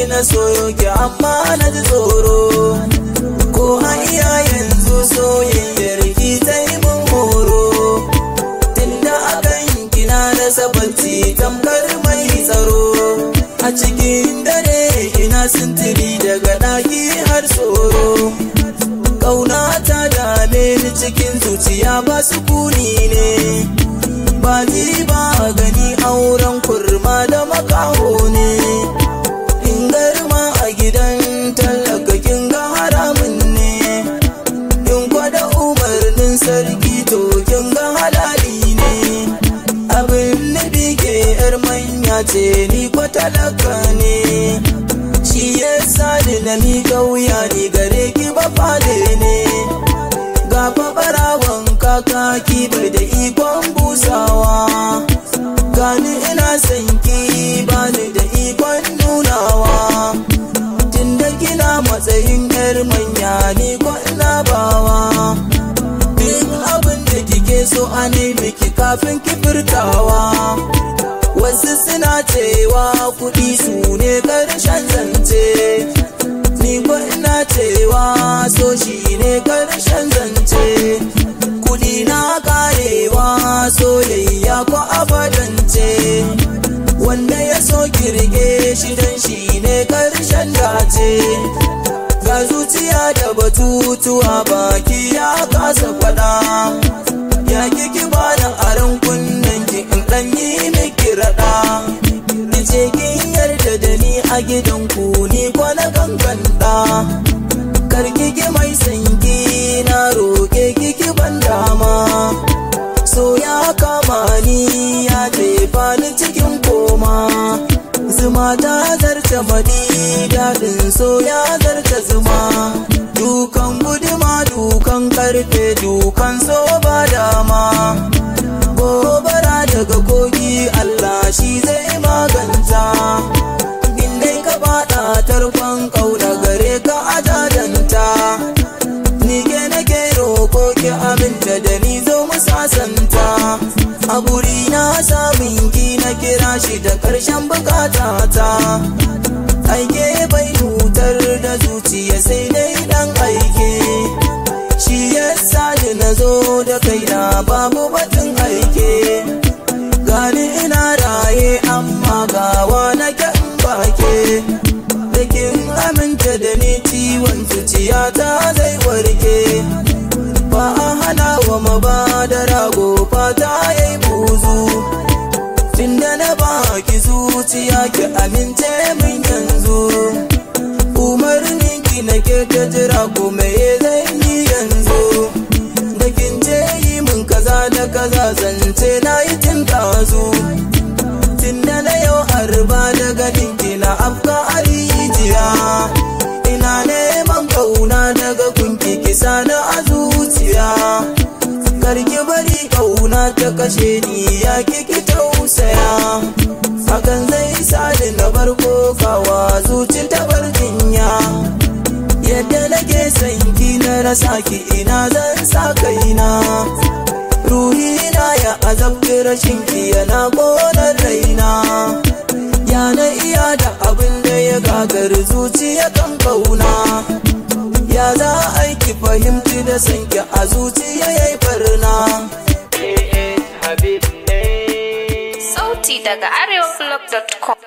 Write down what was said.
na soyo ki amma na ji tsoro, ko hayya yanzu soyayyar ki ta yi mun horo. Tunda akan kina da sabanci tamkar mai tsaro, a cikin dare ina sintiri daga ɗaki har tsoro. Ƙauna ta dame ni cikin zuciya ba sukuni ne, ba ji ba gani auren kurma da makaho ne. In garma a gidan talaka kin ga haramun ne, in kwada umarnin sarki to kin ga halali ne. Abin nufi ke yar manya ce ni kwa talaka ne, shi yasa da ni kauya ni gare ki ba fade ne. Ga ɓarawan kakaki bai da ikon busawa, gani ina son ki bani da ikon nunawa. Tunda kina matsayin yar manya ni ko ina bawa, duk abin da kike so a nemi ki kafin ki furtawa. Wasu suna cewa kuɗi su ne ƙarshen zance, ni ko ina cewa so shi ne ƙarshen zance. Kuɗi na karewa soyayya ko abadance, wanda ya so kirge shi dan shi ne ƙarshen dace. Ga zuciya da batutuwa baki ya kasa faɗa, ya kiki bani aron kunnen ki in ɗan yi miki raɗa. Nice kin yarda da ni a gidanku ni ko na kankanta, karkiki mai sanki na roƙe kiki ban dama. So ya kama ni ya jefa ni cikin koma, zuma ta zarce madi daɗin so ya zarce zuma. Dukan guduma dukan karfe dukan so ba dama, gobara daga kogi Allah shi zai maganta. Indai ka faɗa tarkon ƙauna gare ka ajadanta, ni ke nake roƙo ki aminta da ni zo mu sasanta. A guri na samun ki na kira shi da ƙarshen bukatata, aike bai hutar da zuciya sai dai dan aike. Shi yasa da na zo da kaina babu batun aike, gani ina raye amma gawa na kyan bake. Da kin aminta da ni ciwon zuciyata zai warke, ba a hana wa mabadara gofa ta yi buzu. Tunda na baki zuciya ki amince min yanzu, umarnin ki nake ta jira ko me zai yi yanzu. Da kin ce yi min kaza da kaza zance na yi tun tazu, tunda na yau arba da ganin ki na afka a rijiya. Ina neman kauna daga kunki kisa na a zuciya, karki bari kauna ta kashe ni ya kiki tausaya. Hakan zai sa ni na bar kokawa zuci ta bar jinya, yadda nake son ki na rasa ki ina zan sa kaina. Ruhina ya azabci rashin ki yana ƙonar raina, ya na iya da abin da ya gagar zuciya kan kauna. Ya za aiki fahimci da sanki a zuciya ya yi barna. Sauti daga areoflog.com.